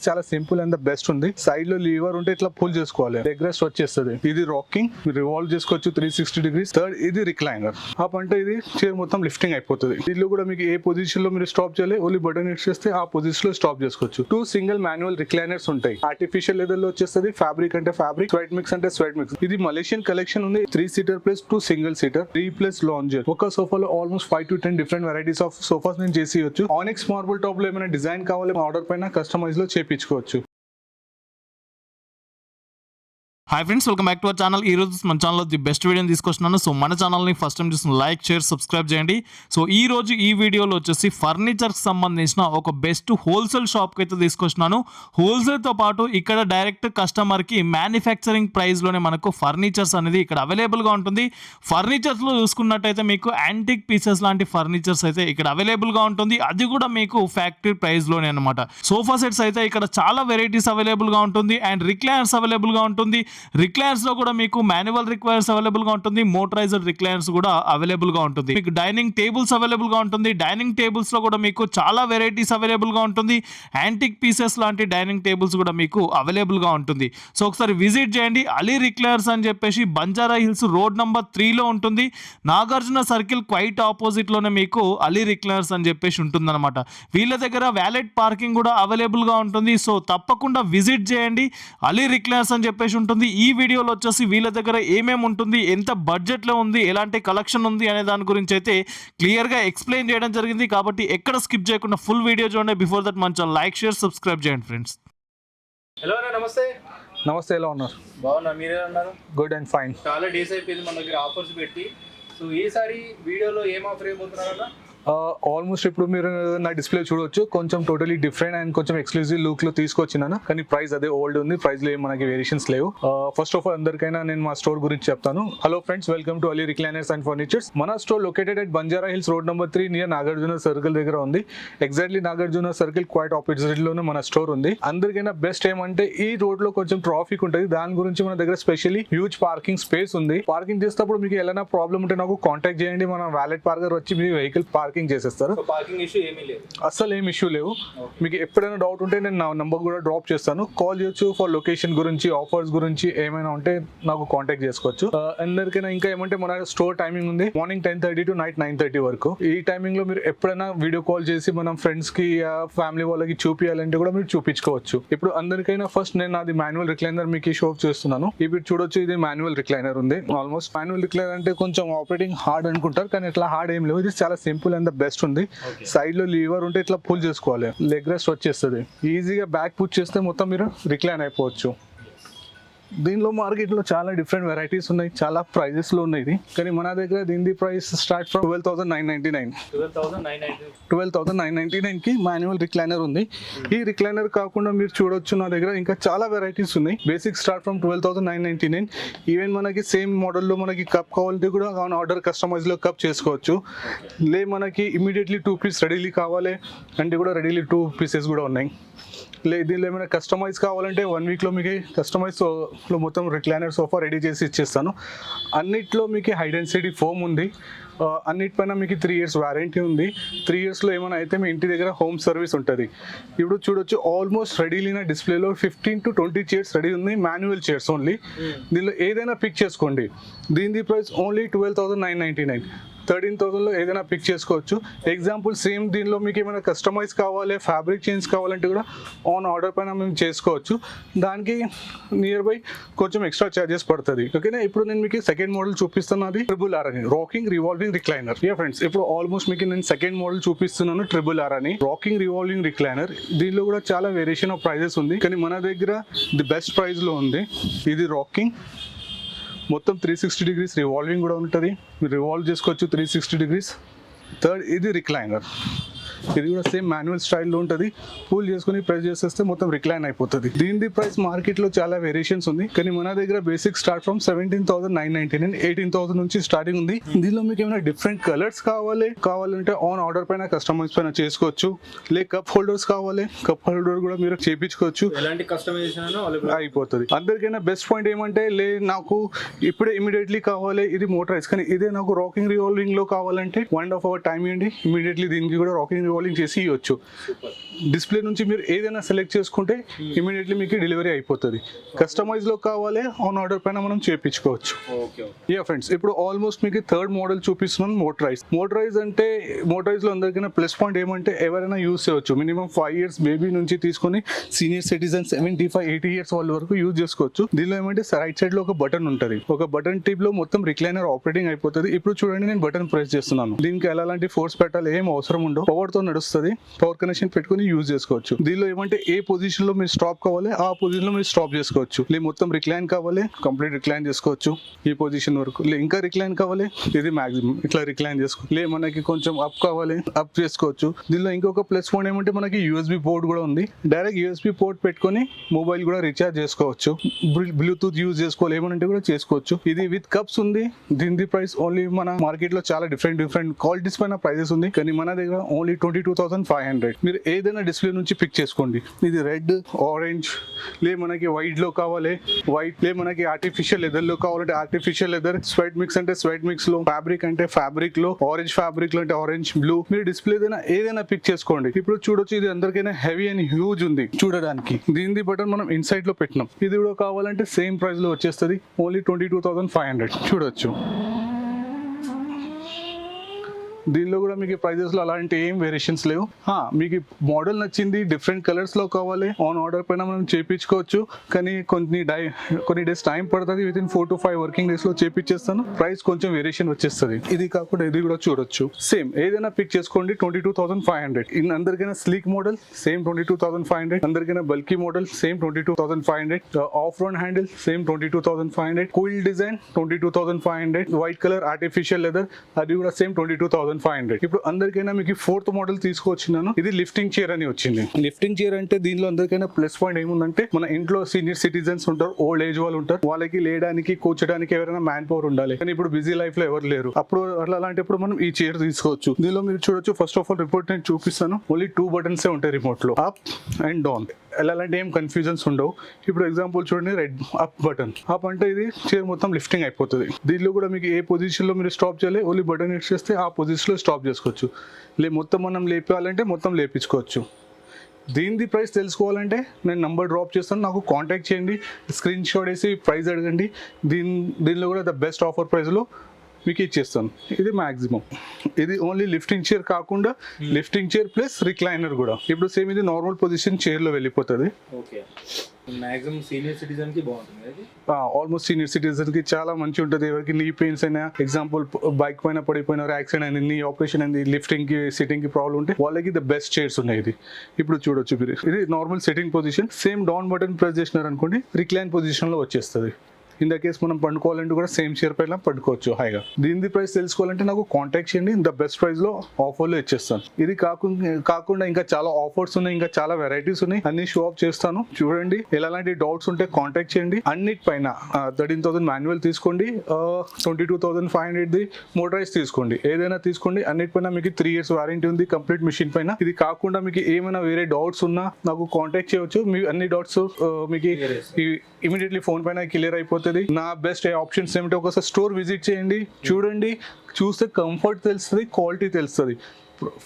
చాలా simple and the best ఉంది. Side లో లీవర్ ఉంటే ఇట్లా పుల్ చేసుకోవాలి, లెగ్ రెస్ట్ వచ్చేస్తుంది. ఇది రాకింగ్, రివాల్వ్ చేసుకోవచ్చు 360 degrees. థర్డ్ ఇది రిక్లైనర్. అప్ అంటే ఇది చైర్ మొత్తం లిఫ్టింగ్ అయిపోతుంది. దీనిలో కూడా మీకు ఏ పొజిషన్ లో మీరు స్టాప్ చేయాలి, ఓన్లీ బటన్ హిట్ చేస్తే ఆ పొజిషన్ లో స్టాప్ చేసుకోవచ్చు. 2 సింగిల్ మాన్యువల్ రిక్లైనర్స్ ఉంటాయి. ఆర్టిఫిషియల్ లెదర్ లో వచ్చేస్తుంది, ఫ్యాబ్రిక్ అంటే ఫ్యాబ్రిక్, స్వెట్ మిక్స్ అంటే స్వెట్ మిక్స్. ఇది మలేషియన్ కలెక్షన్ ఉంది. 3 seater plus 2 single seater, 3+ lounger. ఒక సోఫాలో almost 5 to 10 different varieties of sofas నేను చేసేయచ్చు. ఆనిక్స్ మార్బుల్ టాప్ లో ఏమైనా డిజైన్ కావాలి ఆర్డర్ పైన కస్టమైజ్ లో చేపించుకోవచ్చు. Hi friends, welcome back to our channel. ఈ రోజు మన ఛానల్లో ది బెస్ట్ వీడియోని తీసుకొస్తున్నాను. సో మన ఛానల్ని ఫస్ట్ టైం చూసిన లైక్, షేర్, సబ్స్క్రైబ్ చేయండి. సో ఈ రోజు ఈ వీడియోలో వచ్చేసి ఫర్నిచర్కి సంబంధించిన ఒక బెస్ట్ హోల్సేల్ షాప్కి అయితే తీసుకొచ్చినాను. హోల్సేల్తో పాటు ఇక్కడ డైరెక్ట్ కస్టమర్కి మ్యానుఫ్యాక్చరింగ్ ప్రైస్లోనే మనకు ఫర్నిచర్స్ అనేది ఇక్కడ అవైలబుల్గా ఉంటుంది. ఫర్నిచర్స్లో చూసుకున్నట్టయితే మీకు యాంటిక్ పీసెస్ లాంటి ఫర్నిచర్స్ అయితే ఇక్కడ అవైలబుల్గా ఉంటుంది. అది కూడా మీకు ఫ్యాక్టరీ ప్రైస్లోనే అనమాట. సోఫా సెట్స్ అయితే ఇక్కడ చాలా వెరైటీస్ అవైలబుల్గా ఉంటుంది. అండ్ రిక్లైనర్స్ అవైలబుల్గా ఉంటుంది. రిక్లైనర్స్ లో కూడా మీకు మాన్యువల్ రిక్లైనర్స్ అవైలబుల్ గా ఉంటుంది, మోటరైజ్డ్ రిక్లైనర్స్ కూడా అవైలబుల్ గా ఉంటుంది. మీకు డైనింగ్ టేబుల్స్ అవైలబుల్ గా ఉంటుంది. డైనింగ్ టేబుల్స్ లో కూడా మీకు చాలా వెరైటీస్ అవైలబుల్ గా ఉంటుంది. యాంటిక్ పీసెస్ లాంటి డైనింగ్ టేబుల్స్ కూడా మీకు అవైలబుల్ గా ఉంటుంది. సో ఒకసారి విజిట్ చేయండి. అలీ రిక్లైనర్స్ అని చెప్పేసి బంజారా హిల్స్ రోడ్ నంబర్ 3 లో ఉంటుంది. నాగార్జున సర్కిల్ క్వైట్ ఆపోజిట్ లోనే మీకు అలీ రిక్లైనర్స్ అని చెప్పేసి ఉంటుంది అనమాట. వీళ్ళ దగ్గర వ్యాలెట్ పార్కింగ్ కూడా అవైలబుల్ గా ఉంటుంది. సో తప్పకుండా విజిట్ చేయండి. అలీ రిక్లైనర్స్ అని చెప్పేసి ఉంటుంది. ఈ వీడియోలో వచ్చేసి వీళ్ళ దగ్గర ఏమేమి ఉంటుంది, ఎంత బడ్జెట్లో ఉంది, ఎలాంటి కలెక్షన్ ఉంది అనే దాని గురించి అయితే క్లియర్గా ఎక్స్ప్లెయిన్ చేయడం జరిగింది. కాబట్టి ఎక్కడ స్కిప్ చేయకుండా ఫుల్ వీడియో చూడండి. బిఫోర్ దట్ మంచి లైక్, షేర్, సబ్స్క్రైబ్ చేయండి ఫ్రెండ్స్. హలో అన్న, నమస్తే. నమస్తే, ఎలా ఉన్నారు? బాగున్నా, మీరే ఉన్నారు? Good and fine. చాలా డేస్ అయిపోయింది మన దగ్గర ఆఫర్స్ పెట్టి. సో ఈసారి వీడియోలో ఏం ఆఫర్ అయిపోతున్నారన్న? ఆల్మోస్ట్ ఇప్పుడు మీరు నా డిస్ప్లే చూడొచ్చు, కొంచెం టోటలీ డిఫరెంట్ అండ్ కొంచెం ఎక్స్క్లూజివ్ లుక్ లో తీసుకొచ్చినాను. కానీ ప్రైస్ అదే ఓల్డ్ ఉంది, ప్రైస్ లో మనకి వేరియేషన్స్ లేవు. ఫస్ట్ ఆఫ్ ఆల్ అందరికైనా నేను మా స్టోర్ గురించి చెప్తాను. Hello friends, welcome to Ali recliners and furnitures. మన store located at Banjara Hills road number 3 near Nagarjuna Circle దగ్గర ఉంది. Exactly Nagarjuna Circle quite opposite లోనే మన స్టోర్ ఉంది. అందరికైనా బెస్ట్ ఏమంటే ఈ రోడ్ లో కొంచెం ట్రాఫిక్ ఉంటుంది, దాని గురించి మన దగ్గర స్పెషల్లీ హ్యూజ్ పార్కింగ్ స్పేస్ ఉంది. పార్కింగ్ చేసేటప్పుడు మీకు ఏదైనా ప్రాబ్లం ఉంటే నాకు కాంటాక్ట్ చేయండి, మన వ్యాలెట్ పార్కర్ వచ్చి మీ వెహికల్ పార్కింగ్ చేసేస్తారు. పార్కింగ్ ఇష్యూ ఏమీ లేదు, అస్సలు ఏం ఇష్యూ లేవు. మీకు ఎప్పుడైనా డౌట్ ఉంటే నేను నా నంబర్ కూడా డ్రాప్ చేస్తాను, కాల్ చేయొచ్చు. ఫర్ లొకేషన్ గురించి, ఆఫర్స్ గురించి ఏమైనా ఉంటే నాకు కాంటాక్ట్ చేసుకోవచ్చు. అందరికైనా ఇంకా ఏమంటే మన స్టోర్ టైమింగ్ ఉంది మార్నింగ్ 10:30 to నైట్ 9:30 వరకు. ఈ టైమింగ్ లో మీరు ఎప్పుడైనా వీడియో కాల్ చేసి మనం ఫ్రెండ్స్ కి, ఫ్యామిలీ వాళ్ళకి చూపించాలంటే కూడా మీరు చూపించుకోవచ్చు. ఇప్పుడు అందరికైనా ఫస్ట్ నేను నాది మాన్యువల్ రిక్లైనర్ మీకు షో చేస్తున్నాను. ఇప్పుడు చూడొచ్చు, ఇది మాన్యువల్ రిక్లైనర్ ఉంది. ఆల్మోస్ట్ మాన్యువల్ రిక్లైనర్ అంటే కొంచెం ఆపరేటింగ్ హార్డ్ అనుకుంటారు, కానీ ఇట్లా హార్డ్ ఏం లేవు. ఇది చాలా సింపుల్ అండ్ ద బెస్ట్ ఉంది. సైడ్ లో లీవర్ ఉంటే ఇట్లా పుల్ చేసుకోవాలి, లెగ్ రెస్ట్ వచ్చేస్తుంది. ఈజీగా బ్యాక్ పుష్ చేస్తే మొత్తం మీరు రిక్లైన్ అయిపోవచ్చు. దీనిలో మార్కెట్లో చాలా డిఫరెంట్ వెరైటీస్ ఉన్నాయి, చాలా ప్రైజెస్ లో ఉన్నాయి. కానీ మన దగ్గర దీని ప్రైస్ స్టార్ట్ ఫ్రమ్ 12,999. 12,999 కి మాన్యువల్ రిక్లైనర్ ఉంది. ఈ రిక్లైనర్ కాకుండా మీరు చూడొచ్చు నా దగ్గర ఇంకా చాలా వెరైటీస్ ఉన్నాయి. Basic start from 12,999. ఈవెన్ మనకి సేమ్ మోడల్లో మనకి కప్ కావాలంటే కూడా ఆర్డర్ కస్టమైజ్ లో కప్ చేసుకోవచ్చు. లే మనకి ఇమీడియట్లీ 2 పీస్ రెడీలీ కావాలి అంటే కూడా రెడీలీ 2 పీసెస్ కూడా ఉన్నాయి. దీనిలో ఏమైనా కస్టమైజ్ కావాలంటే 1 వీక్ లో మీకు కస్టమైజ్ లో మొత్తం రిక్లైనర్ సోఫా రెడీ చేసి ఇచ్చేస్తాను. అన్నిట్లో మీకు హై డెన్సిటీ ఫోమ్ ఉంది. అన్నిటిపైన మీకు 3 years వారంటీ ఉంది. 3 years లో ఏమైనా అయితే మీ ఇంటి దగ్గర హోమ్ సర్వీస్ ఉంటుంది. ఇప్పుడు చూడొచ్చు, ఆల్మోస్ట్ రెడీలీన డిస్ప్లేలో 15 to 20 చైర్స్ రెడీ ఉంది, మాన్యువల్ చైర్స్ ఓన్లీ. దీనిలో ఏదైనా పిక్ చేసుకోండి. దీని ప్రైస్ ఓన్లీ 12,999. 13,000లో ఏదైనా పిక్ చేసుకోవచ్చు. ఎగ్జాంపుల్ సేమ్ దీనిలో మీకు ఏమైనా కస్టమైజ్ కావాలి, ఫ్యాబ్రిక్ చేంజ్ కావాలంటే కూడా ఆన్ ఆర్డర్ పైన మేము చేసుకోవచ్చు. దానికి నియర్ బై కొంచెం ఎక్స్ట్రా ఛార్జెస్ పడుతుంది. ఓకేనా, ఇప్పుడు నేను మీకు సెకండ్ మోడల్ చూపిస్తున్నాను. అది RRR అని, రాకింగ్ రివాల్వింగ్ రిక్లైనర్. ఫ్రెండ్స్, ఇప్పుడు ఆల్మోస్ట్ మీకు నేను సెకండ్ మోడల్ చూపిస్తున్నాను, RRR అని, రాకింగ్ రివాల్వింగ్ రిక్లైనర్. దీనిలో కూడా చాలా వేరియేషన్ ఆఫ్ ప్రైజెస్ ఉంది, కానీ మన దగ్గర ది బెస్ట్ ప్రైస్ లో ఉంది. ఇది రాకింగ్, మొత్తం 360 degrees రివాల్వింగ్ కూడా ఉంటుంది, మీరు రివాల్వ్ చేసుకోవచ్చు 360 degrees. థర్డ్ ఇది రిక్లైనర్. ఇది కూడా సేమ్ మాన్యువల్ స్టైల్లో ఉంటుంది. పుల్ చేసుకుని ప్రెస్ చేసేస్తే మొత్తం రిక్లైన్ అయిపోతుంది. దీని ప్రైస్ మార్కెట్లో చాలా వేరియేషన్స్ ఉంది, కానీ మన దగ్గర బేసిక్ స్టార్ట్ ఫ్రమ్ 17,999, 18,000 నుంచి స్టార్టింగ్ ఉంది. దీనిలో మీకు ఏమైనా డిఫరెంట్ కలర్స్ కావాలంటే ఆన్ ఆర్డర్ పైన కస్టమైజ్ పైన చేసుకోవచ్చు. కప్ హోల్డర్స్ కావాలి, కప్ హోల్డర్ కూడా మీరు చేపించుకోవచ్చు, ఎలాంటి కస్టమైజేషన్ అయిపోతుంది. అందరికైనా బెస్ట్ పాయింట్ ఏమంటే నాకు ఇప్పుడే ఇమీడియట్లీ కావాలి, ఇది మోటరైజ్, కానీ ఇదే నాకు రాకింగ్ రివాల్వింగ్ లో కావాలంటే 1.5 hour టైం ఇవ్వండి, ఇమీడియట్లీ దీనికి కూడా రాకింగ్ రివాల్వింగ్ చేసి ఇవ్వచ్చు. సూపర్. డిస్ప్లే నుంచి మీరు ఏదైనా సెలెక్ట్ చేసుకుంటే ఇమీడియట్లీ మీకు డెలివరీ అయిపోతుంది. కస్టమైజ్లో కావాలి ఆన్ ఆర్డర్ పైన మనం చేయించుకోవచ్చు. Okay okay. యా ఫ్రెండ్స్, ఇప్పుడు ఆల్మోస్ట్ మీకు థర్డ్ మోడల్ చూపిస్తున్నాను, మోటరైజ్. మోటరైజ్ అంటే మోటరైజ్లో అందరికైనా ప్లస్ పాయింట్ ఏమంటే ఎవరైనా యూస్ చేయవచ్చు. మినిమం 5 years బేబీ నుంచి తీసుకొని సీనియర్ సిటిజన్ 75-80 years వాళ్ళ వరకు యూజ్ చేసుకోవచ్చు. దీనిలో ఏమంటే రైట్ సైడ్ లో ఒక బటన్ ఉంటుంది. ఒక బటన్ టిప్ లో మొత్తం రిక్లైనర్ ఆపరేటింగ్ అయిపోతుంది. ఇప్పుడు చూడండి, నేను బటన్ ప్రెస్ చేస్తున్నాను. దీనికి ఎలాంటి ఫోర్స్ పెట్టాలి ఏం అవసరం ఉండవు. పవర్ తో నడుస్తుంది. పవర్ కనెక్షన్ పెట్టుకుని యూజ్ చేసుకోవచ్చు. దీనిలో ఏమంటే ఏ పొజిషన్ లో మీరు స్టాప్ కావాలి ఆ పొజిషన్ లో మీరు స్టాప్ చేసుకోవచ్చు. లేదు మొత్తం రిక్లైన్ కావాలి కంప్లీట్ రిక్లైన్ చేసుకోవచ్చు ఈ పొజిషన్ వరకు. లేదు ఇంకా రిక్లైన్ కావాలి ఇది మాక్సిమం ఇట్లా రిక్లైన్ చేసుకోవచ్చు. లేదు మనకి కొంచెం అప్ కావాలి అప్ చేసుకోవచ్చు. దీనిలో ఇంకొక ప్లస్ పాయింట్ ఏమంటే మనకి యూఎస్బి పోర్ట్ కూడా ఉంది. డైరెక్ట్ యూఎస్బి పోర్ట్ పెట్టుకొని మొబైల్ కూడా రీఛార్జ్ చేసుకోవచ్చు. బ్లూటూత్ యూజ్ చేసుకోవాలి ఏమంటే కూడా చేసుకోవచ్చు. ఇది విత్ కప్స్ ఉంది. దీని ప్రైస్ ఓన్లీ మన మార్కెట్ లో చాలా డిఫరెంట్ క్వాలిటీస్ పైన ప్రైజెస్ ఉంది. కానీ మన దగ్గర ఓన్లీ 22,500. మీరు ఏదైనా డిస్ప్లే నుంచి పిక్ చేసుకోండి. ఇది రెడ్ ఆరెంజ్ లే మనకి వైట్ లో కావాలి వైట్, లే మనకి ఆర్టిఫిషియల్ లెదర్ లో కావాలంటే ఆర్టిఫిషియల్ లెదర్, స్వెట్ మిక్స్ అంటే స్వెట్ మిక్స్ లో, ఫ్యాబ్రిక్ అంటే ఫ్యాబ్రిక్ లో, ఆరెంజ్ ఫ్యాబ్రిక్ లో అంటే ఆరెంజ్ బ్లూ. మీరు డిస్ప్లే ఏదైనా పిక్ చేసుకోండి. ఇప్పుడు చూడొచ్చు ఇది అందరికైనా హెవీ అండ్ హ్యూజ్ ఉంది చూడడానికి. దీని బటన్ మనం ఇన్సైడ్ లో పెట్టినాం. ఇది కూడా కావాలంటే సేమ్ ప్రైస్ లో వచ్చేస్తుంది. ఓన్లీ 22,500 చూడొచ్చు. దీనిలో కూడా మీకు ప్రైజెస్ లో అలాంటి ఏం వేరియేషన్స్ లేవు. మీకు మోడల్ నచ్చింది డిఫరెంట్ కలర్స్ లో కావాలి ఆన్ ఆర్డర్ పైన మనం చేయించుకోవచ్చు. కానీ కొన్ని డేస్ టైం పడుతుంది. With in 4 to 5 working days లో చేయించేస్తాను. ప్రైస్ కొంచెం వేరియేషన్ వచ్చేస్తుంది. ఇది కాకుండా ఇది కూడా చూడొచ్చు. సేమ్ ఏదైనా పిక్ చేసుకోండి 22,500. ఇన్ అందరికైనా స్లీక్ మోడల్ సేమ్ 22,500. అందరికైనా bulky model same 22,500. Off road handle same 22,500. Cool design 22,500. White colour artificial leather అది కూడా సేమ్ 22,500. ఇప్పుడు అందరికైనా మీకు 4th మోడల్ తీసుకొచ్చినాను. ఇది లిఫ్టింగ్ చైర్ అని వచ్చింది. లిఫ్టింగ్ చైర్ అంటే దీనిలో అందరికైనా ప్లస్ పాయింట్ ఏముందంటే మన ఇంట్లో సీనియర్ సిటిజన్స్ ఉంటారు, ఓల్డ్ ఏజ్ వాళ్ళు ఉంటారు. వాళ్ళకి లేయడానికి కూర్చోడానికి ఎవరైనా మ్యాన్ పవర్ ఉండాలి. కానీ ఇప్పుడు బిజీ లైఫ్ లో ఎవరు లేరు. అప్పుడు అలాంటప్పుడు మనం ఈ చైర్ తీసుకోవచ్చు. దీనిలో మీరు చూడొచ్చు. ఫస్ట్ ఆఫ్ ఆల్ రిపోర్ట్ నేను చూపిస్తాను. ఓన్లీ 2 buttons ఉంటాయి రిమోట్ లో, అప్ అండ్ డౌన్. అలాంటి ఏం కన్ఫ్యూజన్స్ ఉండవు. ఇప్పుడు ఎగ్జాంపుల్ చూడండి, రెడ్ అప్ బటన్. అప్ అంటే ఇది చైర్ మొత్తం లిఫ్టింగ్ అయిపోతుంది. దీనిలో కూడా మీకు ఏ పొజిషన్ లో మీరు స్టాప్ చేయాలి ఓన్లీ బటన్ హిట్ చేస్తే ఆ పొజిషన్ లో స్టాప్ చేసుకోవచ్చు. మొత్తం మనం లేపాలంటే మొత్తం లేపించుకోవచ్చు. దీని ప్రైస్ తెలుసుకోవాలంటే నేను నంబర్ డ్రాప్ చేస్తాను, నాకు కాంటాక్ట్ చేయండి, స్క్రీన్ షాట్ వేసి ప్రైస్ అడగండి. దీనిలో కూడా ద బెస్ట్ ఆఫర్ ప్రైస్లో మీకు ఇచ్చేస్తాను. ఇది మాక్సిమం. ఇది ఓన్లీ లిఫ్టింగ్ చైర్ కాకుండా లిఫ్టింగ్ చైర్ ప్లస్ రిక్లైనర్ కూడా. ఇప్పుడు సేమ్ ఇది నార్మల్ పొజిషన్ చైర్ లో వెళ్ళిపోతుంది. ఓకే. మాక్సిమం సీనియర్ సిటిజన్ కి బాగుంటుంది. ఆల్మోస్ట్ సీనియర్ సిటిజన్ కి చాలా మంచి ఉంటుంది. ఎవరికి నీ పెయిన్స్ అయినా, ఎగ్జాంపుల్ బైక్ పైన పడిపోయినారు, యాక్సిడెంట్ అయింది, నీ ఆపరేషన్ అయింది, లిఫ్టింగ్ కి సిట్టింగ్ కి ప్రాబ్లం ఉంటే వాళ్ళకి ద బెస్ట్ చైర్స్ ఉన్నాయి. ఇది ఇప్పుడు చూడొచ్చు మీరు. ఇది normal sitting position. Same down button press చేసినారు అనుకోండి రిక్లైన్ పొజిషన్ లో వచ్చేస్తుంది. ఇన్ ద కేస్ మనం పండుకోవాలంటే కూడా సేమ్ చైర్ పైన పండుకోవచ్చు హాయిగా. దీని ప్రైస్ తెలుసుకోవాలంటే నాకు కాంటాక్ట్ చేయండి, ద బెస్ట్ ప్రైస్ లో ఆఫర్లో ఇచ్చేస్తాను. ఇది కాకుండా ఇంకా చాలా ఆఫర్స్ ఉన్నాయి, ఇంకా చాలా వెరైటీస్ ఉన్నాయి, అన్ని షో ఆఫ్ చేస్తాను. చూడండి, ఎలాంటి డౌట్స్ ఉంటే కాంటాక్ట్ చేయండి. అన్నిటిపైన 13,000 మాన్యువల్ తీసుకోండి, 22,500 మోటరైజ్ తీసుకోండి, ఏదైనా తీసుకోండి. అన్నిటిపైన మీకు 3 years వారంటీ ఉంది కంప్లీట్ మిషన్ పైన. ఇది కాకుండా మీకు ఏమైనా వేరే డౌట్స్ ఉన్నా నాకు కాంటాక్ట్ చేయవచ్చు. మీ అన్ని డౌట్స్ మీకు ఇమీడియట్లీ ఫోన్ పైన క్లియర్ అయిపోతుంది. నా బెస్ట్ ఆప్షన్స్ ఏమిటో ఒకసారి స్టోర్ విజిట్ చేయండి, చూడండి. చూస్తే కంఫర్ట్ తెలుస్తుంది, క్వాలిటీ తెలుస్తుంది.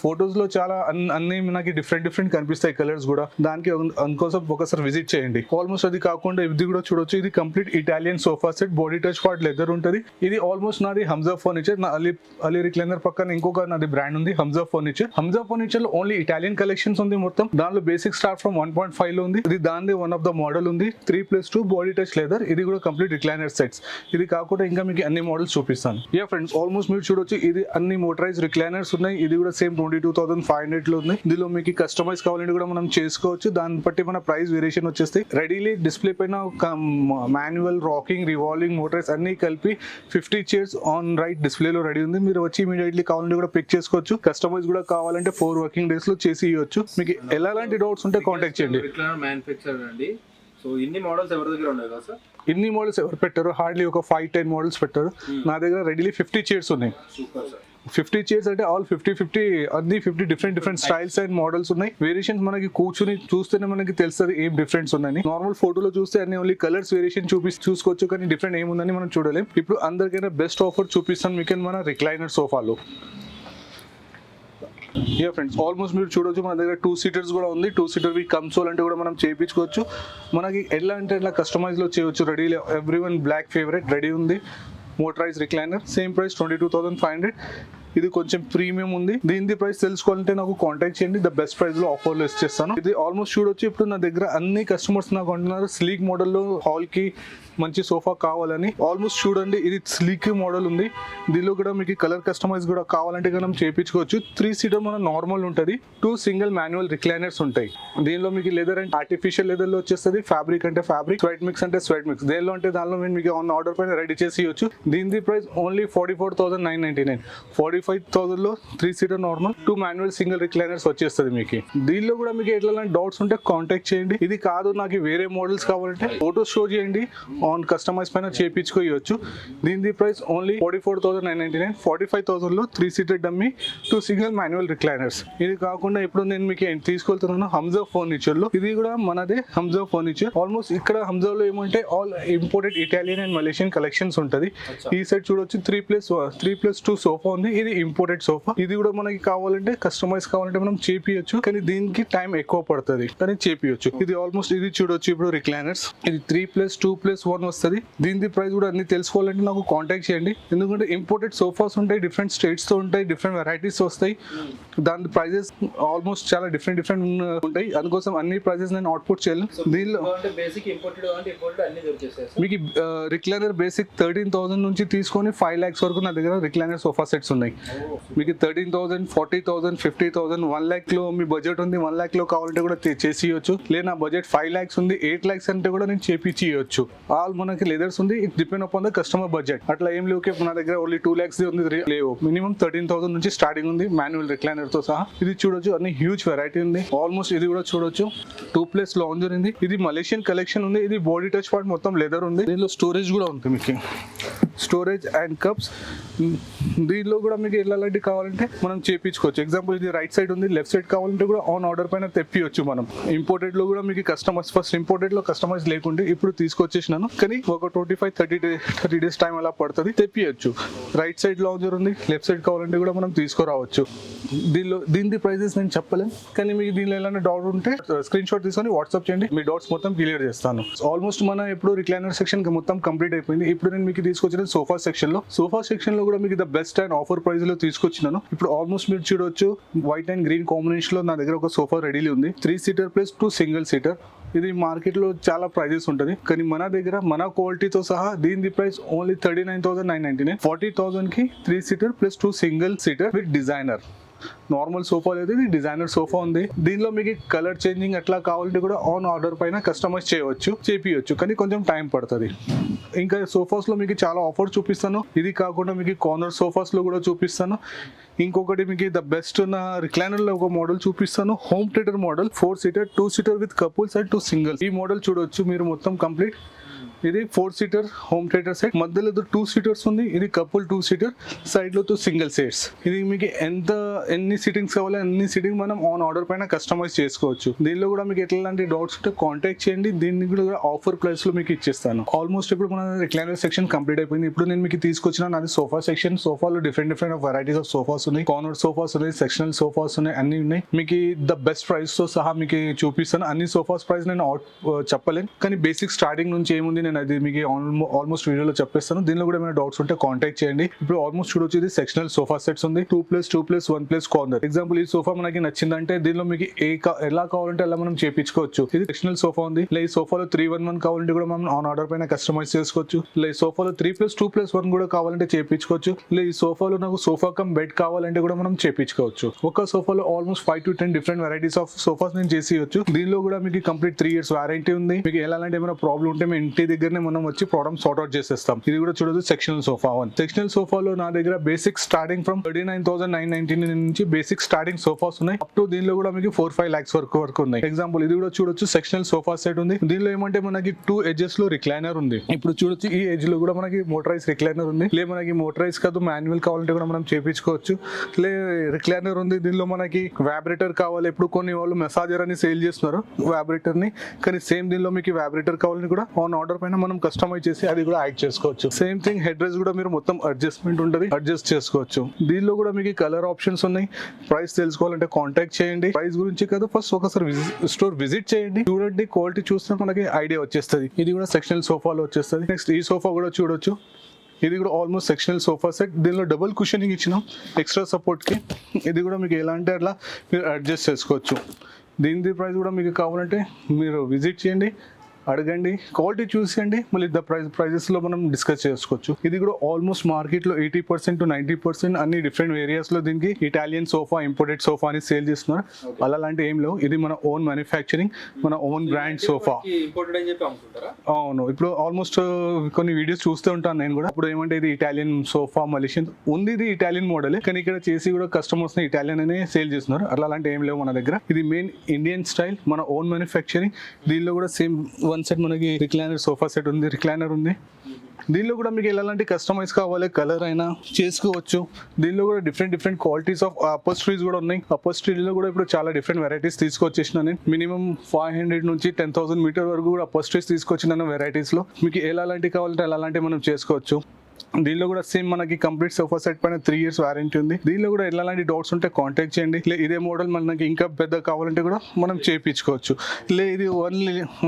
ఫొటోస్ లో చాలా అన్ని మనకి డిఫరెంట్ కనిపిస్తాయి కలర్స్ కూడా. దానికి అందుకోసం ఒకసారి విజిట్ చేయండి. ఆల్మోస్ట్ అది కాకుండా ఇది కూడా చూడొచ్చు. ఇది complete Italian sofa set, body touch part leather ఉంటుంది. ఇది ఆల్మోస్ట్ నాది హంజా ఫర్నిచర్. నా అలీ రిక్లైనర్ పక్కన ఇంకొక నాది బ్రాండ్ ఉంది హంజా ఫర్నిచర్. హంజా ఫర్నిచర్ లో ఓన్లీ ఇటాలియన్ కలెక్షన్స్ ఉంది మొత్తం. దానిలో బేసిక్ స్టార్ట్ ఫ్రమ్ 1.5 లో ఉంది. ఇది దాని వన్ ఆఫ్ ద మోడల్ ఉంది 3+2 బాడీ టచ్ లెదర్. ఇది కూడా కంప్లీట్ రిక్లైనర్ సెట్స్. ఇది కాకుండా ఇంకా మీకు అన్ని మోడల్స్ చూపిస్తాను. యా ఫ్రెండ్స్, ఆల్మోస్ట్ మీరు చూడొచ్చు. ఇది అన్ని మోటరైజ్ రిక్లైనర్స్ ఉన్నాయి. ఇది కూడా సేమ్ 22,500 లో ఉంది. దీనిలో మీకు కస్టమైజ్ కావాలంటే కూడా మనం చేసుకోవచ్చు. దాన్ని బట్టి మన ప్రైస్ వేరియేషన్ వచ్చేస్తాయి. రెడీలీ డిస్ప్లే పైన మాన్యువల్, రాకింగ్, రివాల్వింగ్ మోటర్స్ అన్ని కలిపి 50 chairs ఆన్ రైట్ డిస్ప్లేలో రెడీ ఉంది. మీరు వచ్చి ఇమీడియట్లీ కావాలంటే కూడా పిక్ చేసుకోవచ్చు. కస్టమైజ్ కూడా కావాలంటే 4 working days లో చేసి ఇవ్వచ్చు. మీకు ఎలాంటి డౌట్స్ ఉంటే కాంటాక్ట్ చేయండి. మ్యానుఫ్యాక్చర్ అండి. సో ఇన్ని మోడల్స్ ఎవరి దగ్గర ఉన్నాయి కదా సార్? ఇన్ని మోడల్స్ ఎవరు పెట్టారు? హార్డ్లీ ఒక 5-10 మోడల్స్ పెట్టారు. నా దగ్గర రెడీలీ 50 chairs ఉన్నాయి. Super sir. 50 chairs అంటే ఆల్ 50 అన్ని 50 డిఫరెంట్ స్టైల్స్ అండ్ మోడల్స్ ఉన్నాయి. వేరియేషన్స్ మనకి కూర్చుని చూస్తేనే మనకి తెలుస్తుంది ఏం డిఫరెన్స్ ఉందని. నార్మల్ ఫోటోలో చూస్తే అన్ని ఓన్లీ కలర్స్ వేరియేషన్ చూసుకోవచ్చు, కానీ డిఫరెంట్ ఏముందని మనం చూడలేం. ఇప్పుడు అందరికైనా బెస్ట్ ఆఫర్ చూపిస్తాను మీకు మన రిక్లైనర్ సోఫాలో. యా ఫ్రెండ్స్, ఆల్మోస్ట్ మీరు చూడొచ్చు మన దగ్గర 2 సీటర్స్ కూడా ఉంది. 2 సీటర్ కన్సోల్ అంటే కూడా మనం చేయించుకోవచ్చు. మనకి ఎలా అంటే ఇట్లా కస్టమైజ్ లో చేయొచ్చు. Ready everyone black favourite ready ఉంది. Motorise recliner same price 22,500. ఇది కొంచెం ప్రీమియం ఉంది. దీని ప్రైస్ తెలుసుకోవాలంటే నాకు కాంటాక్ట్ చేయండి. ద బెస్ట్ ప్రైస్ లో ఆఫర్లో ఇచ్చేస్తాను. ఇది ఆల్మోస్ట్ చూడొచ్చు. ఇప్పుడు నా దగ్గర అన్ని కస్టమర్స్ నాకు అంటున్నారు స్లీక్ మోడల్లో హాల్ కి మంచి సోఫా కావాలని. ఆల్మోస్ట్ చూడండి, ఇది స్లీక్ మోడల్ ఉంది. దీనిలో కూడా మీకు కలర్ కస్టమైజ్ కూడా కావాలంటే మనం చేయించుకోవచ్చు. 3 సీటర్ మన నార్మల్ ఉంటుంది. 2 సింగిల్ మాన్యువల్ రిక్లైనర్స్ ఉంటాయి. దీనిలో మీకు లెదర్ అంటే ఆర్టిఫిషియల్ లెదర్ లో వచ్చేస్తుంది. ఫ్యాబ్రిక్ అంటే ఫ్యాబ్రిక్, స్వెట్ మిక్స్ అంటే స్వెట్ మిక్స్. దేనిలో అంటే దానిలో మీకు ఆన్ ఆర్డర్ పైన రెడీ చేసి ఇవ్వచ్చు. దీని ప్రైస్ ఓన్లీ 44,999. 45,000 లో 3 seater normal, 2 manual single recliners వచ్చేస్తుంది మీకు. దీనిలో కూడా మీకు ఎట్లా డౌట్స్ ఉంటే కాంటాక్ట్ చేయండి. ఇది కాదు నాకు వేరే మోడల్స్ కావాలంటే ఫోటోస్ షో చేయండి. ఆన్ కస్టమైజ్ పైన చేయించుకోవచ్చు. దీని ప్రైస్ ఓన్లీ 44,999. 45,000 లో 3 seater dummy, 2 single manual recliners. ఇది కాకుండా ఇప్పుడు నేను మీకు తీసుకెళ్తున్నాను హంజా ఫర్నిచర్ లో. ఇది కూడా మనదే హంజా ఫర్నిచర్. ఆల్మోస్ట్ ఇక్కడ హంజా లో ఏమంటే all imported Italian and Malaysian collections ఉంటది. ఈ సైడ్ చూడొచ్చు 3+2 సోఫా ఉంది. ఇది ఇంపోర్టెడ్ సోఫా. ఇది కూడా మనకి కావాలంటే కస్టమైజ్ కావాలంటే మనం చేపియొచ్చు. కానీ దీనికి టైం ఎక్కువ పడుతుంది కానీ చేపియొచ్చు. ఇది ఆల్మోస్ట్ ఇది చూడొచ్చు ఇప్పుడు రిక్లైనర్స్. ఇది 3+2+1 వస్తుంది. దీని ప్రైస్ కూడా అన్ని తెలుసుకోవాలంటే నాకు కాంటాక్ట్ చేయండి. ఎందుకంటే ఇంపోర్టెడ్ సోఫాస్ ఉంటాయి, డిఫరెంట్ స్టేట్స్ తో ఉంటాయి, డిఫరెంట్ వెరైటీస్ వస్తాయి. దాని ప్రైజెస్ ఆల్మోస్ట్ చాలా డిఫరెంట్ ఉంటాయి. అందుకోసం అన్ని ప్రైజెస్ నేను అవుట్పుట్ చేయలేను. దీనిలో బేసిక్ ఇంపోర్టెడ్ అన్ని దొరికేస్తాయి. మీకు రిక్లైనర్ బేసిక్ 13,000 నుంచి తీసుకొని 5 lakhs వరకు నా దగ్గర రిక్లైనర్ సోఫా సెట్స్ ఉన్నాయి. మీకు 13,000, 40,000, 50,000, 1 lakh లో మీ బడ్జెట్ ఉంది. 1 lakh లో కావాలంటే కూడా చేసి ఇవ్వచ్చు. లేదా నా బడ్జెట్ 5 lakhs ఉంది, 8 lakhs అంటే కూడా నేను చేపించి ఇవ్వచ్చు. ఆల్ మనకి లెదర్స్ ఉంది. It depend upon the customer budget. అట్లా ఏం లేవు నా దగ్గర ఓన్లీ 2 lakhs ఉంది లేవు. మినిమం 13,000 నుంచి స్టార్టింగ్ ఉంది మాన్యువల్ రిక్లైనర్ తో సహా. ఇది చూడొచ్చు అన్ని హ్యూజ్ వెరైటీ ఉంది. ఆల్మోస్ట్ ఇది కూడా చూడొచ్చు 2+ లాంజర్ ఉంది. ఇది మలేషియన్ కలెక్షన్ ఉంది. ఇది బాడీ టచ్ పార్ట్ మొత్తం లెదర్ ఉంది. దీనిలో స్టోరేజ్ కూడా ఉంది మీకు, స్టోరేజ్ అండ్ కప్స్. దీనిలో కూడా మీకు ఎలాంటి కావాలంటే మనం చేయించుకోవచ్చు. ఎగ్జాంపుల్ ఇది రైట్ సైడ్ ఉంది, లెఫ్ట్ సైడ్ కావాలంటే కూడా ఆన్ ఆర్డర్ పైన తెప్పియొచ్చు మనం. ఇంపోర్టెడ్ లో కూడా మీకు కస్టమైజ్, ఫస్ట్ ఇంపోర్టెడ్ లో కస్టమైజ్ లేకుంటే ఇప్పుడు తీసుకొచ్చేసినాను. కానీ ఒక 25-30 days టైం అలా పడుతుంది, తెప్పియొచ్చు. రైట్ సైడ్ లాంజర్ ఉంది, లెఫ్ట్ సైడ్ కావాలంటే కూడా మనం తీసుకురావచ్చు. దీని ప్రైజెస్ నేను చెప్పలేను. కానీ మీకు దీనిలో ఎలాంటి డౌట్ ఉంటే స్క్రీన్ షాట్ తీసుకొని వాట్సాప్ చేయండి. మీ డౌట్స్ మొత్తం క్లియర్ చేస్తాను. ఆల్మోస్ట్ మన ఇప్పుడు రిక్లైనర్ సెక్షన్ మొత్తం కంప్లీట్ అయిపోయింది. ఇప్పుడు నేను మీకు తీసుకొచ్చిన సోఫా సెక్షన్ లో కూడా మీకు the best and offer price లో తీసుకొచ్చినాను. ఇప్పుడు ఆల్మోస్ట్ మీరు చూడొచ్చు వైట్ అండ్ గ్రీన్ కాంబినేషన్ లో నా దగ్గర ఒక సోఫా రెడీ ఉంది. 3 సీటర్ ప్లస్ 2 సింగిల్ సీటర్. ఇది మార్కెట్ లో చాలా ప్రైజెస్ ఉంటుంది కానీ మన దగ్గర మన క్వాలిటీతో సహా దీని ప్రైస్ ఓన్లీ 39,999. 40,000 కి 3 seater plus 2 single seater with designer. Normal sofa లేదు, ఇది డిజైనర్ సోఫా ఉంది. దీనిలో మీకు కలర్ చేంజింగ్ అట్లా కావాలంటే కూడా ఆన్ ఆర్డర్ పైన కస్టమైజ్ చేపియొచ్చు కానీ కొంచెం టైం పడుతుంది. ఇంకా సోఫాస్ లో మీకు చాలా ఆఫర్ చూపిస్తాను. ఇది కాకుండా మీకు కార్నర్ సోఫాస్ లో కూడా చూపిస్తాను. ఇంకొకటి మీకు ద బెస్ట్ ఉన్న రిక్లైనర్ లో ఒక మోడల్ చూపిస్తాను. Home theatre model 4 seater, 2 seater with couples and 2 singles. ఈ మోడల్ చూడొచ్చు మీరు మొత్తం కంప్లీట్. ఇది 4 సీటర్ హోమ్ థియేటర్ సెట్. మధ్యలో 2 సీటర్స్ ఉంది. ఇది కపుల్ 2 సీటర్, సైడ్ లో 2 సింగిల్ సెట్స్. ఇది మీకు ఎన్ని సిట్టింగ్స్ కావాలో అన్ని సిట్టింగ్ మనం ఆన్ ఆర్డర్ పైన కస్టమైజ్ చేసుకోవచ్చు. దీనిలో కూడా మీకు ఎట్లాంటి డౌట్స్ ఉంటే కాంటాక్ట్ చేయండి. దీన్ని కూడా ఆఫర్ ప్రైస్ లో మీకు ఇచ్చేస్తాను. ఆల్మోస్ట్ ఇప్పుడు మన రిక్లైనర్ సెక్షన్ కంప్లీట్ అయిపోయింది. ఇప్పుడు నేను మీకు తీసుకొచ్చిన నాది సోఫా సెక్షన్. సోఫాలో డిఫరెంట్ వెరైటీస్ ఆఫ్ సోఫాస్ ఉన్నాయి. కార్నర్ సోఫాస్ ఉన్నాయి, సెక్షనల్ సోఫాస్ ఉన్నాయి, అన్ని ఉన్నాయి. మీకు ద బెస్ట్ ప్రైస్ తో సహా మీకు చూపిస్తాను. అన్ని సోఫాస్ ప్రైస్ నేను చెప్పలేను కానీ బేసిక్ స్టార్టింగ్ నుంచి ఏముంది నేను అది మీకు ఆల్మోస్ట్ వీడియోలో చెప్పేస్తాను. దీనిలో కూడా ఏమైనా డౌట్స్ ఉంటే కాంటాక్ట్ చేయండి. ఇప్పుడు ఆల్మోస్ట్ చూడొచ్చు ఇది సెక్షనల్ సోఫా సెట్స్ ఉంది. 2+2+1+ కార్నర్. ఎగ్జాంపుల్ ఈ సోఫా మనకి నచ్చిందంటే దీనిలో మీకు ఎలా కావాలంటే అలా మనం చేయించుకోవచ్చు. ఇది సెక్షనల్ సోఫా ఉంది. ఈ సోఫాలో 3-1-1 కావాలంటే కూడా మనం ఆన్ ఆర్డర్ పైన కస్టమైజ్ చేసుకోవచ్చు. ఈ సోఫాలో 3+2+1 కూడా కావాలంటే చేయించుకోవచ్చు. ఈ సోఫాలో నాకు సోఫా కమ్ బెడ్ కావాలంటే కూడా మనం చేయించుకోవచ్చు. ఒక సోఫాలో almost 5 to 10 different varieties of sofas నేను చేసి ఇవ్వచ్చు. దీనిలో కూడా మీకు కంప్లీట్ 3 years వారంటీ ఉంది. మీకు ఎలాంటి ఏమైనా ప్రాబ్లం ఉంటే మీ ఇంటి దగ్గరనే మనం వచ్చి ప్రాబ్లమ్ సార్ట్ అవుట్ చేసేస్తాం. ఇది కూడా చూడొచ్చు సెక్షనల్ సోఫా 1. సెక్షనల్ సోఫాలో నా దగ్గర బేసిక్ స్టార్టింగ్ ఫ్రమ్ 39,999 నుంచి బేసిక్ స్టార్టింగ్ సోఫాస్ ఉన్నాయి. అప్ టు దీనిలో కూడా మీకు 4-5 lakhs వరకు ఉన్నాయి. ఎగ్జాంపుల్ ఇది కూడా చూడొచ్చు సెక్షనల్ సోఫా సెట్ ఉంది. దీనిలో ఏమంటే మనకి 2 edges లో రిక్లైనర్ ఉంది. ఇప్పుడు చూడొచ్చు ఈ ఎడ్జ్ లో కూడా మనకి మోటరైజ్ రిక్లైనర్ ఉంది. మనకి మోటరైజ్ కాదు మాన్యువల్ కావాలంటే కూడా మనం చేయించుకోవచ్చు. రిక్లైనర్ ఉంది. దీనిలో మనకి వైబ్రేటర్ కావాలి. ఇప్పుడు కొన్ని వాళ్ళు మెసాజర్ అని సేల్ చేస్తున్నారు వైబ్రేటర్ ని, కానీ సేమ్ దీనిలో మీకు వైబ్రేటర్ కావాలని కూడా ఆన్ ఆర్డర్ పైన పైన మనం కస్టమైజ్ చేసి అది కూడా యాడ్ చేసుకోవచ్చు. సేమ్ థింగ్ హెడ్ రెస్ట్ కూడా మీరు మొత్తం అడ్జస్ట్మెంట్ ఉంటుంది, అడ్జస్ట్ చేసుకోవచ్చు. దీనిలో కూడా మీకు కలర్ ఆప్షన్స్ ఉన్నాయి. ప్రైస్ తెలుసుకోవాలంటే కాంటాక్ట్ చేయండి. ప్రైస్ గురించి కాదు, ఫస్ట్ ఒకసారి స్టోర్ విజిట్ చేయండి, చూడండి, క్వాలిటీ చూస్తే మనకి ఐడియా వచ్చేస్తుంది. ఇది కూడా సెక్షనల్ సోఫాలో వచ్చేస్తుంది. నెక్స్ట్ ఈ సోఫా కూడా చూడొచ్చు. ఇది కూడా ఆల్మోస్ట్ సెక్షనల్ సోఫా సెట్. దీనిలో డబుల్ కుషనింగ్ ఇచ్చినాం ఎక్స్ట్రా సపోర్ట్కి. ఇది కూడా మీకు ఎలా అంటే అట్లా మీరు అడ్జస్ట్ చేసుకోవచ్చు. దీని ప్రైస్ కూడా మీకు కావాలంటే మీరు విజిట్ చేయండి, అడగండి, క్వాలిటీ చూసేయండి, మళ్ళీ ప్రైజెస్లో మనం డిస్కస్ చేసుకోవచ్చు. ఇది కూడా ఆల్మోస్ట్ మార్కెట్లో 80% to 90% అన్ని డిఫరెంట్ ఏరియాస్లో దీనికి ఇటాలియన్ సోఫా, ఇంపోర్టెడ్ సోఫా అని సేల్ చేస్తున్నారు. అలాంటి ఏం లేవు. ఇది మన ఓన్ మ్యానుఫ్యాక్చరింగ్, మన ఓన్ బ్రాండ్ సోఫా. ఇంపోర్టెడ్ అని చెప్పి అమ్ముతుంటారా? అవును, ఇప్పుడు ఆల్మోస్ట్ కొన్ని వీడియోస్ చూస్తూ ఉంటాను నేను కూడా. ఇప్పుడు ఏమంటే ఇది ఇటాలియన్ సోఫా, మలేషియన్ ఉంది, ఇది ఇటాలియన్ మోడల్, కానీ ఇక్కడ చేసి కూడా కస్టమర్స్ ని ఇటాలియన్ అనే సేల్ చేస్తున్నారు. అలాంటి ఏం లేవు మన దగ్గర. ఇది మెయిన్ ఇండియన్ స్టైల్, మన ఓన్ మ్యానుఫ్యాక్చరింగ్. దీనిలో కూడా సేమ్ వన్ సెట్ మనకి రిక్లైనర్ సోఫా సెట్ ఉంది, రిక్లైనర్ ఉంది. దీనిలో కూడా మీకు ఎలాంటి కస్టమైజ్ కావాలి, కలర్ అయినా చేసుకోవచ్చు. దీనిలో కూడా డిఫరెంట్ క్వాలిటీస్ ఆఫ్ అపోస్ట్రీస్ కూడా ఉన్నాయి. అపోస్ట్రీలో కూడా ఇప్పుడు చాలా డిఫరెంట్ వెరైటీస్ తీసుకొచ్చేసిన నేను. మినిమం 500 నుంచి 10,000 మీటర్ వరకు కూడా అపోస్ట్రీస్ తీసుకొచ్చిన వెరైటీస్ లో. మీకు ఎలాంటి కావాలంటే అలాంటి మనం చేసుకోవచ్చు. దీనిలో కూడా సేమ్ మనకి కంప్లీట్ సోఫా సెట్ పైన 3 years వారంటీ ఉంది. దీనిలో కూడా ఎలాంటి డౌట్స్ ఉంటే కాంటాక్ట్ చేయండి. ఇదే మోడల్ మనకి ఇంకా పెద్ద కావాలంటే కూడా మనం చేయించుకోవచ్చు. ఇది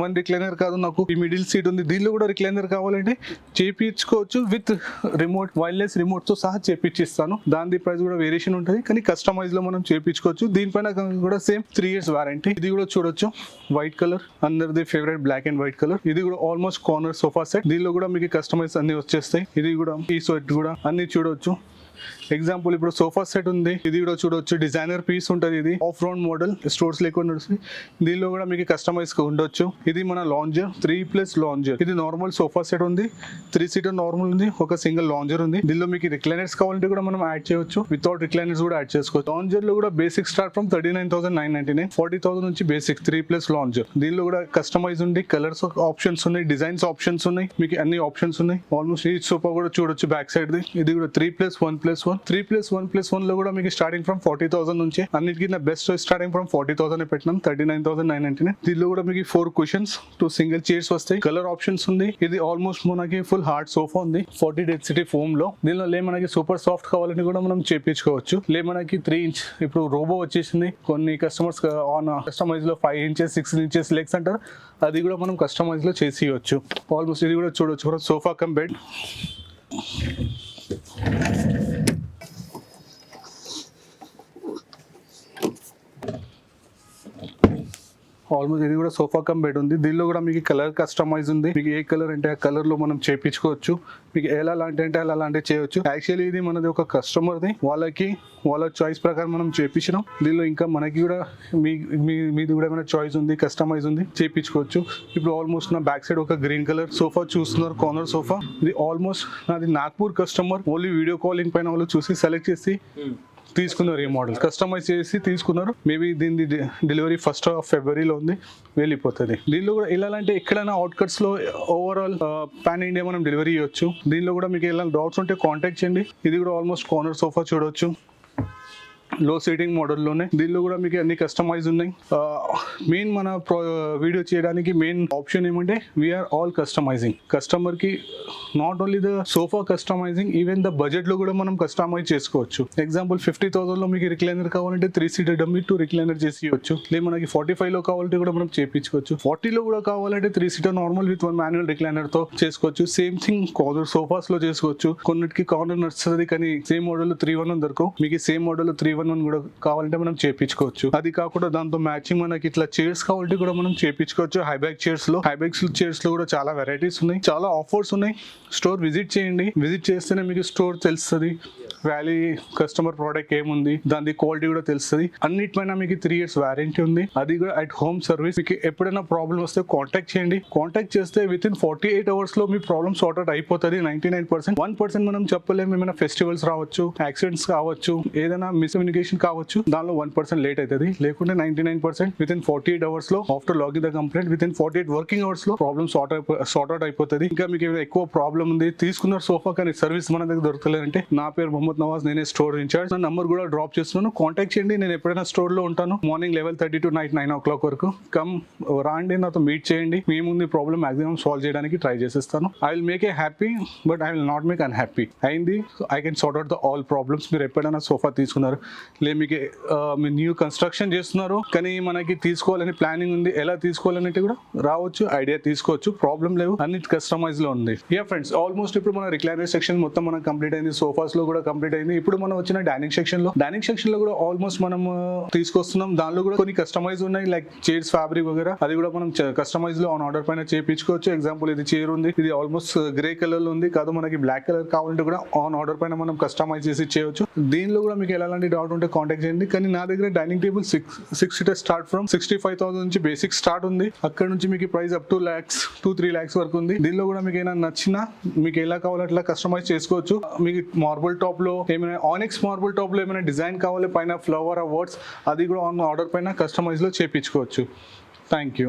వన్ రిక్లైనర్ కాదు, నాకు ఈ మిడిల్ సీట్ ఉంది, దీనిలో కూడా రిక్లైనర్ కావాలంటే చేయించుకోవచ్చు. విత్ రిమోట్, వైర్లెస్ రిమోట్ తో సహా చేయించిస్తాను. దాని ప్రైస్ కూడా వేరియేషన్ ఉంటుంది, కానీ కస్టమైజ్ లో మనం చేయించుకోవచ్చు. దీనిపైన కూడా సేమ్ 3 years వారంటీ. ఇది కూడా చూడొచ్చు, వైట్ కలర్, అందరిది favourite black and white colour. ఇది కూడా ఆల్మోస్ట్ కార్నర్ సోఫా సెట్. దీనిలో కూడా మీకు కస్టమైజ్ అన్ని వచ్చేస్తాయి. ఇది కూడా ఈ సెట్ కూడా అన్ని చూడొచ్చు. ఎగ్జాంపుల్ ఇప్పుడు సోఫా సెట్ ఉంది, ఇది కూడా చూడొచ్చు. డిజైనర్ పీస్ ఉంటుంది, ఇది ఆఫ్ రౌండ్ మోడల్, స్టోర్స్ లేకుండా వస్తుంది. దీనిలో కూడా మీకు కస్టమైజ్ ఉండొచ్చు. ఇది మన లాంజర్, 3+ లాంజర్. ఇది నార్మల్ సోఫా సెట్ ఉంది, 3 seater నార్మల్ ఉంది, ఒక సింగిల్ లాంజర్ ఉంది. దీనిలో మీకు రిక్లైనర్స్ కావాలంటే కూడా మనం యాడ్ చేయవచ్చు, వితౌట్ రిక్లైనర్స్ కూడా యాడ్ చేసుకోవచ్చు. లాంజర్ లో కూడా బేసిక్ స్టార్ట్ ఫ్రమ్ 39,999, 40,000 నుంచి బేసిక్ 3+ లాంజర్. దీనిలో కూడా కస్టమైజ్ ఉంది, కలర్స్ ఆప్షన్స్ ఉన్నాయి, డిజైన్స్ ఆప్షన్స్ ఉన్నాయి, మీకు అన్ని ఆప్షన్స్ ఉన్నాయి. ఆల్మోస్ట్ ఈ సోఫా కూడా చూడొచ్చు బ్యాక్ సైడ్ ది. ఇది కూడా 3+1+1. 3+1+1 లో కూడా మీకు స్టార్టింగ్ ఫ్రమ్ 40,000 నుంచి. అన్నిటికీ బెస్ట్ స్టార్టింగ్ ఫ్రమ్ 40,000 పెట్టినాం, 39,999. దీనిలో కూడా మీకు 4 cushions, 2 single chairs వస్తాయి. కలర్ ఆప్షన్స్ ఉంది. ఇది ఆల్మోస్ట్ మనకి ఫుల్ హార్డ్ సోఫా ఉంది, 40 డెన్సిటీ ఫోమ్ లో. దీనిలో మనకి సూపర్ సాఫ్ట్ కావాలని కూడా మనం చేయించుకోవచ్చు. మనకి 3 inch ఇప్పుడు రోబో వచ్చేసింది. కొన్ని కస్టమర్స్ ఆన్ కస్టమైజ్ లో 5 inches 6 inches లెగ్స్ అంటారు, అది కూడా మనం కస్టమైజ్ లో చేసి ఇవ్వచ్చు. ఆల్మోస్ట్ ఇది కూడా చూడొచ్చు, సోఫా కమ్ బెడ్. ఆల్మోస్ట్ ఇది కూడా సోఫా కమ్ బెడ్ ఉంది. దీనిలో కూడా మీకు కలర్ కస్టమైజ్ ఉంది. మీకు ఏ కలర్ అంటే ఆ కలర్ లో మనం చేయించుకోవచ్చు. మీకు ఎలా అంటే అలా చేయవచ్చు. యాక్చువల్లీ ఇది మనది ఒక కస్టమర్ది, వాళ్ళ చాయిస్ ప్రకారం మనం చేయించినాం. దీనిలో ఇంకా మనకి కూడా మీది కూడా ఏమైనా చాయిస్ ఉంది, కస్టమైజ్ ఉంది, చేయించుకోవచ్చు. ఇప్పుడు ఆల్మోస్ట్ నా బ్యాక్ సైడ్ ఒక గ్రీన్ కలర్ సోఫా చూస్తున్నారు, కార్నర్ సోఫా. ఇది ఆల్మోస్ట్ నాది Nagpur customer, only video calling పైన వాళ్ళు చూసి సెలెక్ట్ చేసి తీసుకున్నారు. ఈ మోడల్ కస్టమైజ్ చేసి తీసుకున్నారు. మేబీ దీని డెలివరీ 1st of February లో ఉంది, వెళ్ళిపోతుంది. దీనిలో కూడా ఎలాంటి ఎక్కడైనా అవుట్కట్స్ లో ఓవరాల్ పాన్ ఇండియా మనం డెలివరీ ఇవ్వచ్చు. దీనిలో కూడా మీకు ఎలాంటి డౌట్స్ ఉంటే కాంటాక్ట్ చేయండి. ఇది కూడా ఆల్మోస్ట్ కార్నర్ సోఫా చూడొచ్చు, లో సీటింగ్ మోడల్లోనే. దీనిలో కూడా మీకు అన్ని కస్టమైజ్ ఉన్నాయి. మెయిన్ మన వీడియో చేయడానికి మెయిన్ ఆప్షన్ ఏమంటే వీఆర్ ఆల్ కస్టమైజింగ్. కస్టమర్ కి not only the sofa customising, even the budget లో కూడా మనం కస్టమైజ్ చేసుకోవచ్చు. ఎగ్జాంపుల్ 50,000 లో మీకు రిక్లైనర్ కావాలంటే 3 seater డమ్మీ 2 రిక్లైనర్ చేసి ఇవ్వచ్చు. లేదు మనకి 45 లో కావాలంటే కూడా మనం చేయించుకోవచ్చు. 40 లో కూడా కావాలంటే 3 seater normal with 1 manual recliner తో చేసుకోవచ్చు. సేమ్ థింగ్ కార్నర్ సోఫాస్ లో చేసుకోవచ్చు. కొన్నిటికి కార్నర్ నడుస్తుంది, కానీ సేమ్ మోడల్ 311 దొరకవు. మీకు సేమ్ మోడల్ 311 కూడా కావాలంటే మనం చేయించుకోవచ్చు. అది కాకుండా దాంతో మ్యాచింగ్ మనకి ఇట్లా చైర్స్ కావాలంటే కూడా మనం చేయించుకోవచ్చు. హైబ్యాక్ చైర్స్ లో కూడా చాలా వెరైటీస్ ఉన్నాయి, చాలా ఆఫర్స్ ఉన్నాయి. స్టోర్ విజిట్ చేయండి. విజిట్ చేస్తేనే మీకు స్టోర్ తెలుస్తుంది, వ్యాలీ కస్టమర్ ప్రోడక్ట్ ఏముంది, దాని క్వాలిటీ కూడా తెలుస్తుంది. అన్నిటిపైన మీకు 3 years వారంటీ ఉంది. అది కూడా అట్ హోమ్ సర్వీస్. మీకు ఎప్పుడైనా ప్రాబ్లం వస్తే కాంటాక్ట్ చేయండి. కాంటాక్ట్ చేస్తే విత్ ఇన్ 48 hours లో మీ ప్రాబ్లమ్ సార్ట్ అవుట్ అయిపోతుంది. 99%. 1% మనం చెప్పలేము. ఏమైనా ఫెస్టివల్స్ రావచ్చు, యాక్సిడెంట్స్ కావచ్చు, ఏదైనా మిస్కమ్యూనికేషన్ కావచ్చు, దానిలో 1% లేట్ అవుతుంది. లేకుంటే 99% విత్ ఇన్ 48 hours లో after logging the complaint within 48 working hours లో ప్రాబ్లమ్ సార్ట్ అవుట్ అయిపోతుంది. ఇంకా మీకు ఎక్కువ ప్రాబ్లం ఉంది, తీసుకున్న సోఫా కానీ సర్వీస్ మన దగ్గర దొరకలేదంటే నా పేరు మొహమ్మద్ మొహమ్మద్ నవాజ్, నేనే స్టోర్ ఇన్ఛార్జ్. నా నంబర్ కూడా డ్రాప్ చేస్తున్నాను, కాంటాక్ట్ చేయండి. నేను ఎప్పుడైనా స్టోర్ లో ఉంటాను మార్నింగ్ 11:30 to నైట్ 9 o'clock వరకు. రాండి, నాతో మీట్ చేయండి. మేముంది ప్రాబ్లమ్ మాక్సిమం సాల్వ్ చేయడానికి ట్రై చేసేస్తాను. I will make a happy but I will not make unhappy. అయింది, I can sort out the all problems. మీరు ఎప్పుడైనా సోఫా తీసుకున్నారు, మీకు మీరు న్యూ కన్స్ట్రక్షన్ చేస్తున్నారు కానీ మనకి తీసుకోవాలని ప్లానింగ్ ఉంది, ఎలా తీసుకోవాలనేది కూడా రావచ్చు, ఐడియా తీసుకోవచ్చు, ప్రాబ్లం లేవు, అన్ని కస్టమైజ్ లో ఉంది. ఫ్రెండ్స్, ఆల్మోస్ట్ ఇప్పుడు మన రిక్లైనర్ సెక్షన్ మొత్తం మనం కంప్లీట్ అయింది, సోఫాస్ లో కూడా కంప్లీట్ అయింది. ఇప్పుడు మనం వచ్చిన డైనింగ్ సెక్షన్ లో కూడా ఆల్మోస్ట్ మనం తీసుకొస్తున్నాం. దానిలో కూడా కొన్ని కస్టమైజ్ ఉన్నాయి, లైక్ చైర్స్ ఫ్యాబ్రిక్ వగేరా, అది కూడా మనం కస్టమైజ్ లో ఆన్ ఆర్డర్ పైన చేయించుకోవచ్చు. ఎగ్జాంపుల్, ఇది చైర్ ఉంది, ఇది ఆల్మోస్ట్ గ్రే కలర్ లో ఉంది, కాదు మనకి బ్లాక్ కలర్ కావాలంటే కూడా ఆన్ ఆర్డర్ పైన మనం కస్టమైజ్ చేసి చేయవచ్చు. దీనిలో కూడా మీకు ఎలాంటి డౌట్ ఉంటే కాంటాక్ట్ చేయండి. కానీ నా దగ్గర dining table 6 seater start from 65,000 నుంచి బేసిక్ స్టార్ట్ ఉంది. అక్కడ నుంచి మీకు ప్రైస్ అప్ టు 2-3 lakhs వరకు ఉంది. దీనిలో కూడా మీకు ఏమైనా నచ్చినా మీకు ఎలా కావాలో అట్లా కస్టమైజ్ చేసుకోవచ్చు. మీకు మార్బుల్ టాప్ లో ఏమైనా ఆనిక్స్ మార్బుల్ టాప్ లో ఏమైనా డిజైన్ కావాలి, పైన ఫ్లవర్ అవార్డ్స్, అది కూడా ఆన్ ఆర్డర్ పైన కస్టమైజ్ లో చేయించుకోవచ్చు. Thank you.